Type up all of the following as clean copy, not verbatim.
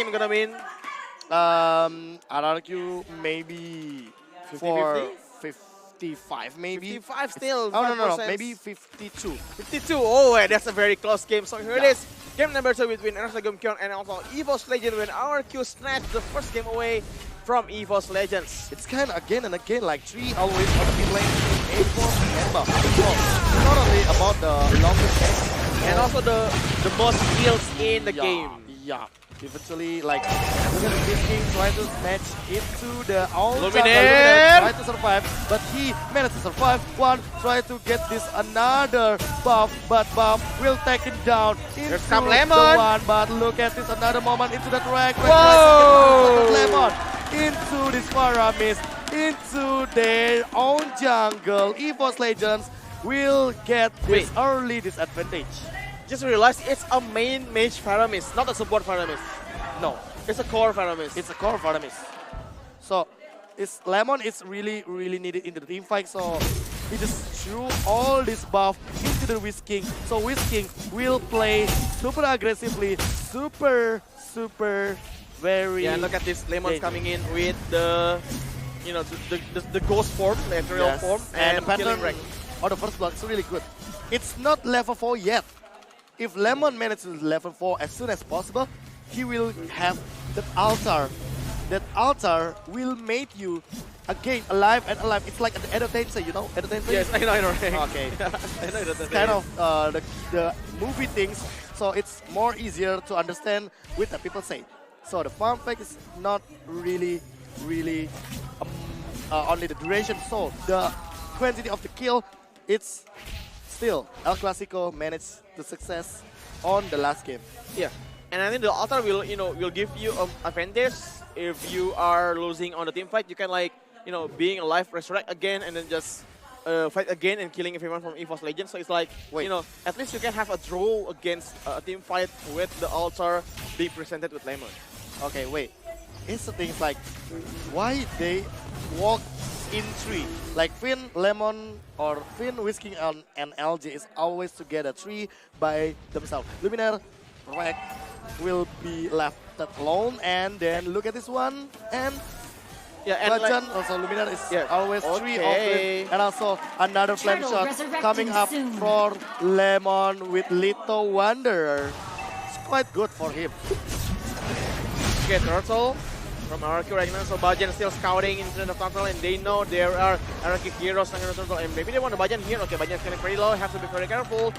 team gonna win? RRQ maybe 50-50? for 55 maybe. 55 still. Oh no, 5%. maybe 52. 52. Oh, wait, that's a very close game. So here it is. Game number 2 between Enersagum Kyon and also Evos Legend when RRQ snatched the first game away from Evos Legends. It's kind of again and again like 3 always on the mid lane, 8 for Ember. So not only about the longest game, And also the most kills in the game. Yeah. Eventually, like, look at the King trying to match into the all Luminaire try to survive, but he managed to survive. One try to get this another buff, but buff will take him down into There's some the Lemon. one. But look at this another moment into the track. Whoa! Lemon into this Paramis, into their own jungle. Evos Legends will get this early disadvantage. Just realized it's a main mage Paramis, not a support Paramis. No, It's a core Paramis. it's a core Paramis. So, Lemon is really needed in the team fight. So, he just threw all this buff into the Whisking. So, Whisking will play super aggressively, super very. Yeah, look at this. Lemon's coming in with the, you know, the ghost form, the ethereal form, and the killing pattern wreck. on the first blood is really good. It's not level 4 yet. If Lemon manages level 4 as soon as possible, he will have that altar. That altar will make you again alive and alive. It's like the entertainment, you know? Entertainment? Yes, I know. Okay. I know that. It's kind of the movie things, so it's more easier to understand with the people say. So the farm pack is not really only the duration. So the quantity of the kill, it's still El Clasico managed the success on the last game. Yeah, and I think the altar will give you advantage if you are losing on the team fight. You can being alive, resurrect again, and then just fight again and killing everyone from Evos Legends. So it's like at least you can have a draw against a team fight with the altar being presented with Lemon. Okay, wait. It's the things like why they walk in 3. Like Finn, Lemon, or Finn, Whisking, and LG is always together 3 by themselves. Luminaire, Rek will be left alone, and then look at this one, and Bajan, also Luminaire is always 3 off, and also another flame shot coming up for Lemon with Little Wanderer. It's quite good for him. Okay, Turtle from RRQ right now, so Bajan still scouting in front of Turtle, and they know there are RRQ heroes on Turtle, and maybe they want the Bajan here. Okay, Bajan is getting pretty low, have to be very careful.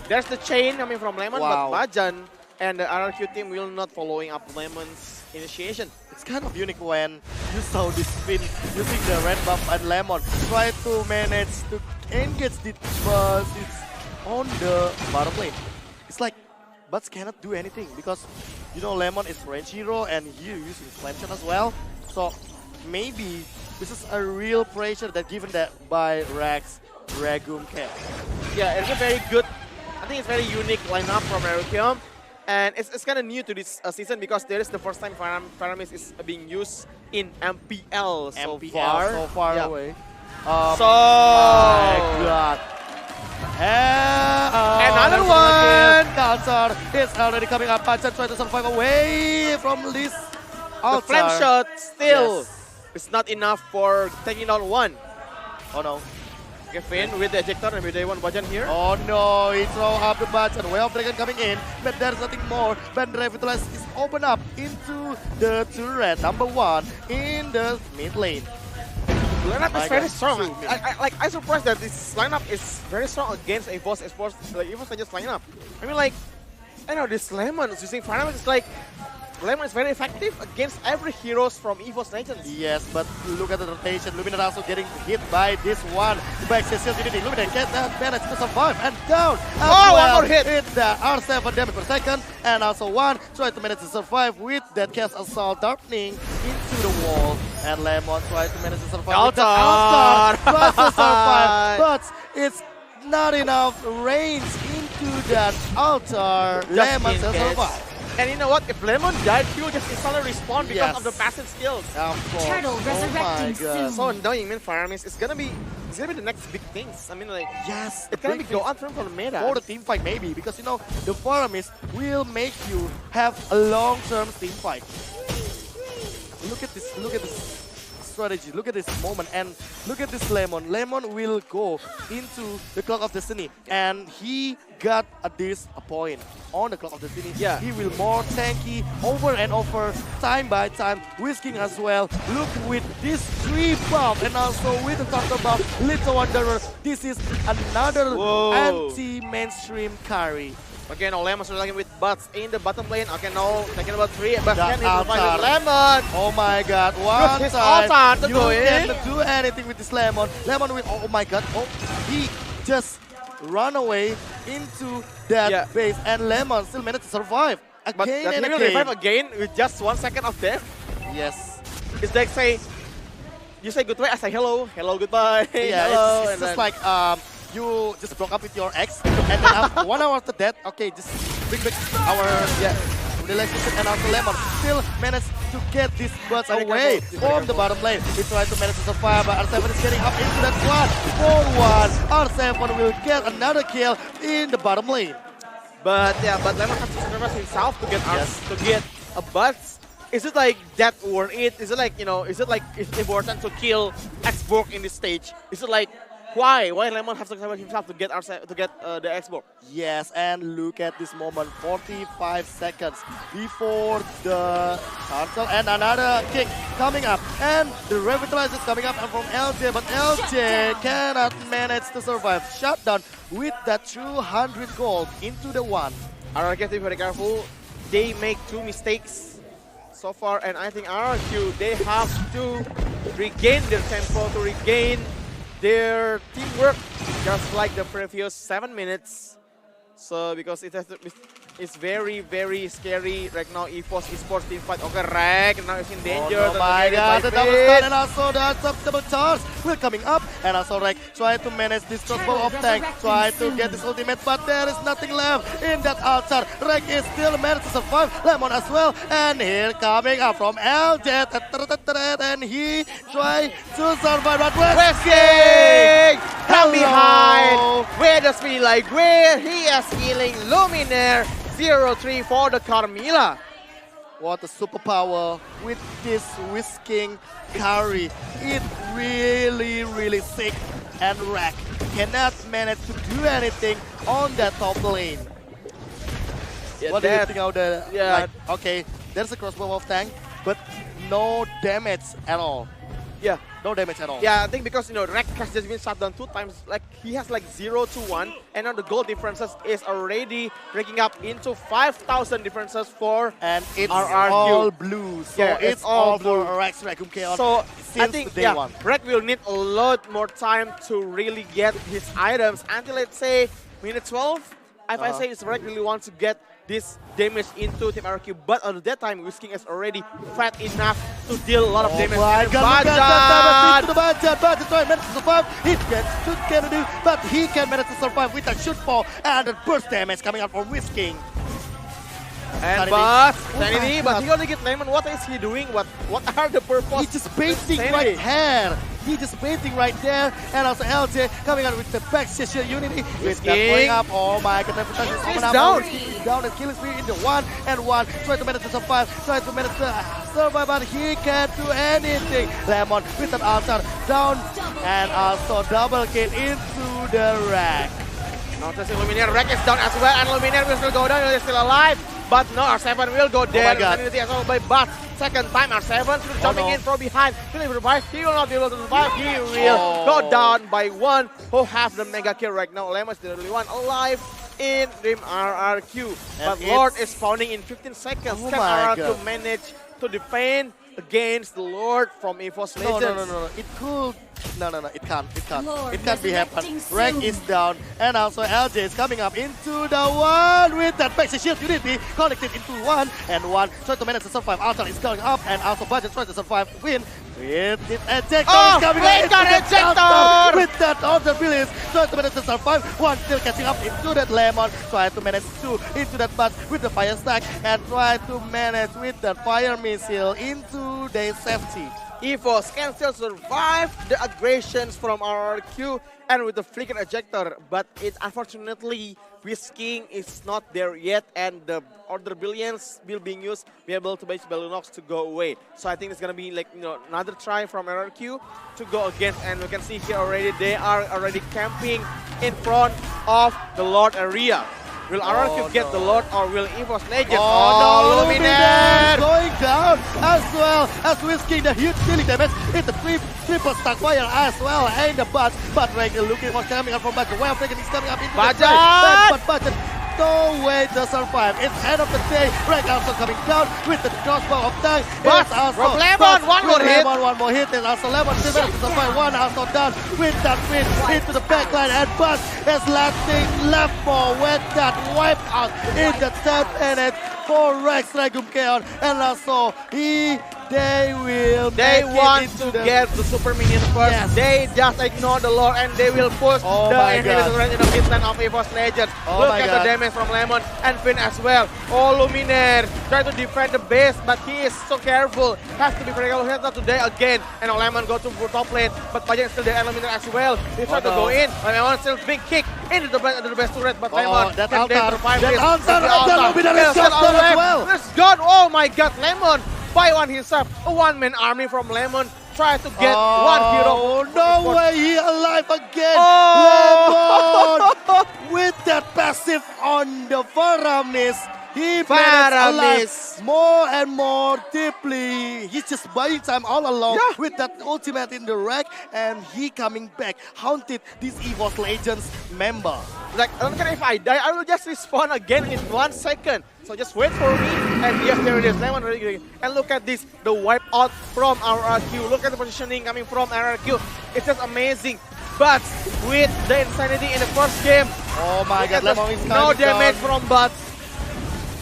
There's the chain coming from Lemon, but Bajan and the RRQ team will not following up Lemon's initiation. It's kind of unique when you saw this spin using the red buff and Lemon try to manage to engage the bus. It's on the bottom lane. It's like Bats cannot do anything because Lemon is range hero and he using flame shot as well. So maybe this is a real pressure that given that by Rex Regum Camp. Yeah, it's a very good. I think it's very unique lineup from RRQ. And it's kind of new to this season because there is the first time Paramis is being used in MPL so far. Away. So my God. Another one! Counter is already coming up. Bajan trying to survive away from this altar. The flame shot still is not enough for taking down one. Oh no. Finn with the ejector, maybe they want Bajan here. Oh no, he throw up the Bajan. Way of Dragon coming in, but there's nothing more. But Revitalize is open up into the turret number 1 in the mid lane. The lineup is very strong. I'm surprised that this lineup is very strong against Evos Esports, like Evos Legends lineup. I mean, like, I know this Lemon is using Paramis. It's like Lemon is very effective against every heroes from Evos Legends. Yes, but look at the rotation. Luminaire also getting hit by this one. The back says Luminaire can't manage to survive and down. One more hit. Hit the R7 damage per second, and also one try to manage to survive with that cast assault darkening into the wall. And Lemon tries to manage to survive with the altar. Tries to survive, but it's not enough range into that altar. Lemon still survive. And you know what? If Lemon died, he will just instantly respawn because of the passive skills. Turtle resurrecting soon. So annoying, man. Paramis is gonna be it's gonna be the next big things. I mean, like, Yes, it can be go on from the meta. for the team fight maybe, because you know the Pyramis will make you have a long-term team fight. Look at this strategy, look at this moment, and look at this Lemon. Lemon will go into the Clock of Destiny, and he got this point on the Clock of Destiny. Yeah. He will more tanky over and over, time by time, whisking as well. Look with this 3 buff, and also with the Turtle buff, Little Wanderer. This is another Whoa. anti-mainstream carry. Okay, now Lemon struggling with Butts in the bottom lane. Okay, now taking about 3, but That can he survive altar. with Lemon? Oh my god, one His time altar to you go in. can't do anything with this Lemon. Lemon will, oh my god, oh, he just run away into that Yeah. base, and Lemon still managed to survive But again that and he will again. revive again with just 1 second of death. Yes. It's like say, you say goodbye, I say hello, hello, goodbye, Yeah, hello. it's and just then- like you just broke up with your ex, and then after 1 hour after that, okay, just bring back our relationship, and also Lemon still managed to get these birds Very away careful, very from the careful. bottom lane. He tried to manage to survive, but R7 is getting up into that squad. 4-1, R7 will get another kill in the bottom lane. But yeah, but Lemon has to sacrifice himself to get Yes. to get a Butts. Is it like that worth it? Is it like, you know, is it like it's important to kill Xborg in this stage? Is it like why Lemon has to sacrifice himself to get the Xborg? Yes, and look at this moment, 45 seconds before the turtle, and another kick coming up, and the Revitalize is coming up and from LJ, but LJ cannot manage to survive. Shutdown with that 200 gold into the 1. RRQ have to be very careful. They make 2 mistakes so far, and I think RRQ, they have to regain their tempo, to regain their teamwork, just like the previous 7 minutes. So because it's very, very scary right now. Evos esports team fight. Okay, Rek now is in danger. Oh my god, the double stun, and also the double charge will coming up, and also Rek try to manage this crossbow of tank, try to get this ultimate, but there is nothing left in that altar. Rek is still managed to survive, Lemon as well, and here coming up from LJ, and he try to survive, but Wesking! From Hello. behind! Where does he like? Where he is healing Luminaire 0-3 for the Carmilla. What a superpower with this whisking carry. It really, really sick, and Rack cannot manage to do anything on that top lane. Yeah, What do you that- think of the, yeah. like, okay, there's a crossbow of tank, but no damage at all. Yeah. No damage at all. Yeah, I think because, you know, Rek has just been shut down 2 times. Like, he has like 0-1, and now the goal differences is already breaking up into 5,000 differences for And it's RRQ. all blue, so Yeah, it's it's all all for blue. Rex Raccoon Chaos So, since I think, day yeah, 1. Rek will need a lot more time to really get his items until, let's say, minute 12. If I say it's Rek really wants to get this damage into Team RRQ, but at that time, Whisking is already fat enough to deal a lot of damage. Oh my And god, look at Bajan! that to the Bajan. Bajan trying to manage to survive. He gets to Kennedy, but he can manage to survive with that shoot fall and the burst damage coming out from Whisking. And Sanity. but Oh Sanity, my but God. he only get Lemon. What is he doing? What are the purpose? He just painting Sanity. right here. He just painting right there. And also LJ coming out with the back session unity. With that Whisking. going up. Oh my god, reputation is He's coming up. down. Whisking is down and killing spree in the 1-1. Try to manage to survive. Try to manage to survive, but he can't do anything. Lemon with an altar down. And also double kill into the rack. Noticing Luminaire, Rek is down as well, and Luminaire will still go down, he's still alive. But no, R7 will go down. God. Sanity as well by But. Second time, R7 still jumping no. in from behind. Will he revive? He will not be able to survive. He will go down by 1. Who have the mega kill right now? Lemon is the only one alive in Dream RRQ. But And Lord it's- is spawning in 15 seconds. Oh Can my RRQ God. manage to defend against the Lord from Evos No, Legends? no. It could. No, it can't. Lord, It can't be happen. resurrecting Rank soon. is down, and also LJ is coming up into the 1 with that back shield unity connected into 1-1. Try to manage to survive. Altar is going up, and also Budget tries to survive. Win with this ejector Oh, is coming Wait, up got into that ejector! altar with that altar Billis. Try to manage to survive. 1 still catching up into that Lemon. Try to manage 2 into that Bud with the fire stack, and try to manage with that fire missile into their safety. Evos can still survive the aggressions from RRQ and with the flicker ejector, but it unfortunately Whisking is not there yet, and the Order Billions will being used be able to base Lunox to go away. So I think it's gonna be like another try from RRQ to go against, and we can see here already they are already camping in front of the Lord area. Will RRQ get the Lord or will Evos Legends? Oh no, Luminaire! Going down as well as Whisking the huge killing damage. It's the triple stack fire as well. And the Bud, but Regal looking for coming up from Budget. Well, Regal is coming up into the play. But Budget, no way to survive. It's end of the day. Regal also coming down with the crossbow of tank. But from Lemon, one more hit. One more hit. And also Lemon still managed to survive. One also down with that win into the backline. And Bud is left for with that wipe out in the 10th minute for Rex Regum Chaos. And also they want to get the super minion first. Yes. They just ignore the lore and they will push the inhibitor range in the midline of Evos Legends. Look at the damage from Lemon and Finn as well. Oh, Luminaire try to defend the base, but he is so careful. Has to be very careful today again. And Lemon go to top lane, but Bajan is still there and Luminaire as well. They try to go in. Lemon still being kicked into the best turret, but Lemon can then survive this. Luminaire is just done as well. It's gone. Oh my god, Lemon by one himself, a one-man army from Lemon, try to get one hero. Oh, no way, he alive again. Lemon with that passive on the Faramis. He managed more and more deeply. He's just buying time all along with that ultimate in the rack, and he coming back, haunted this Evos Legends member. Like, I don't care if I die, I will just respawn again in 1 second. So just wait for me, and yes, there it is. Lemon really good. And look at this, the wipe out from RRQ. Look at the positioning coming from RRQ. It's just amazing. But with the insanity in the first game, oh my god, Lemon is no damage from Bats.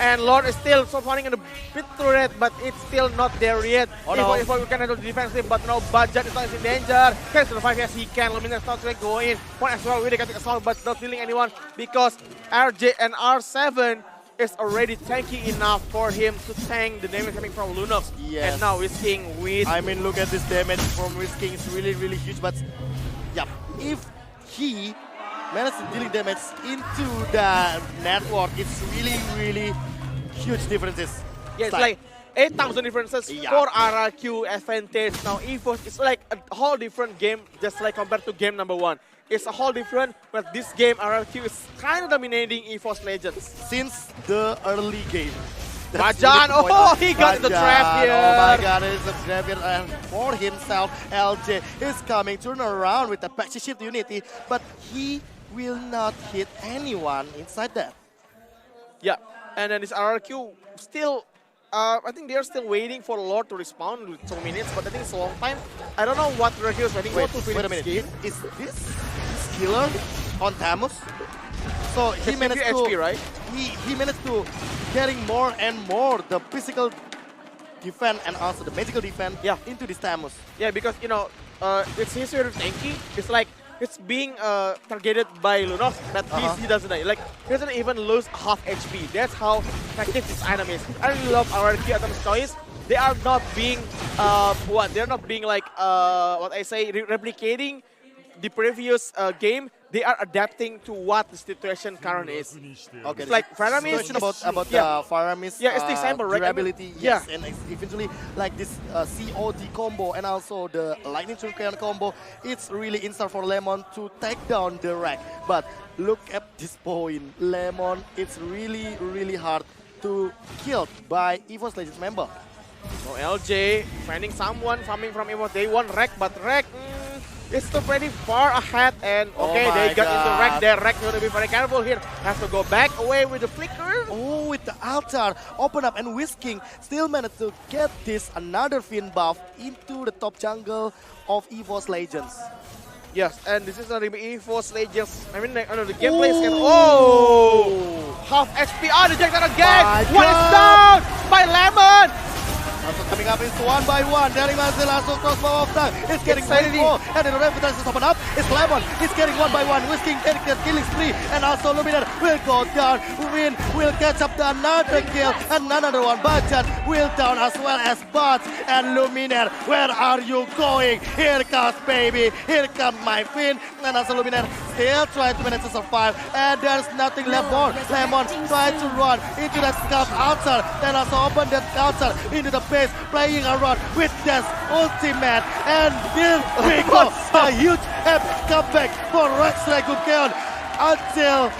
And Lord is still spawning in the pit turret, but it's still not there yet. If we can handle the defensive, but no, Budget is not in danger. Can survive as he can. Luminaire starts to go in. One as well, really getting assault, but not killing anyone because RJ and R7 is already tanky enough for him to tank the damage coming from Lunox. Yes. And now Whisking with... I mean, look at this damage from Whisking. It's really, really huge, but yeah, if he managed to dealing damage into the network, it's really, really huge differences. Yeah, it's like 8,000 differences for RRQ advantage. Now Evos is like a whole different game, just like compared to game number 1. It's a whole different, but this game RRQ is kind of dominating Evos Legends. Since the early game. Bajan, oh, he got the trap here. Oh my god, it is a trap here. And for himself, LJ is coming, turn around with the patch shift unity, but he will not hit anyone inside that. Yeah, and then this RRQ still, I think they're still waiting for Lord to respawn with 2 minutes, but I think it's a long time. I don't know what RRQ is waiting for to finish wait a minute. game. Is this killer on Tamus? So he managed to, HP, right? He managed to getting more and more the physical defense and also the magical defense into this Tamus. Yeah, because it's his very tanky. It's like it's being targeted by Lunox, but he doesn't die. Like he doesn't even lose half HP. That's how effective this item is. I really love RRQ items choice. They are not being they're not being like replicating the previous game. They are adapting to what the situation current is. Okay, it's like Faramis about the Faramis it's the example, right? durability, yes, and eventually like this COD combo and also the Lightning Turn combo, it's really instant for Lemon to take down the rack. But look at this point, Lemon, it's really, really hard to kill by Evos Legends member. So LJ finding someone coming from Evos. They want Rack, but Rack it's still pretty far ahead, and they got into Rack there. Rack has to be very careful here. Has to go back away with the flicker. Oh, with the altar open up, and Whisking still managed to get this another Finn buff into the top jungle of Evos Legends. Yes, and this is a Evos Legends. I mean, the gameplay is half HP. Rejected again. One is down by Lemon. Also coming Coming up is one by one. Dari masih langsung crossbow of tank. It's getting Excited very full. And the Revitals is open up. It's Lemon. It's getting one by one. Whisking getting the killing spree. And also Luminar will go down. Win will catch up to another kill. And another one. Bajan will down as well as Bats. And Luminar, where are you going? Here comes baby. Here comes my Finn. And also Luminar still trying to manage to survive. And there's nothing left for Lemon trying to run into that scout outside. Then also open that outside into the base, playing around with this ultimate. And here we go. A huge epic comeback for Rex Dragon until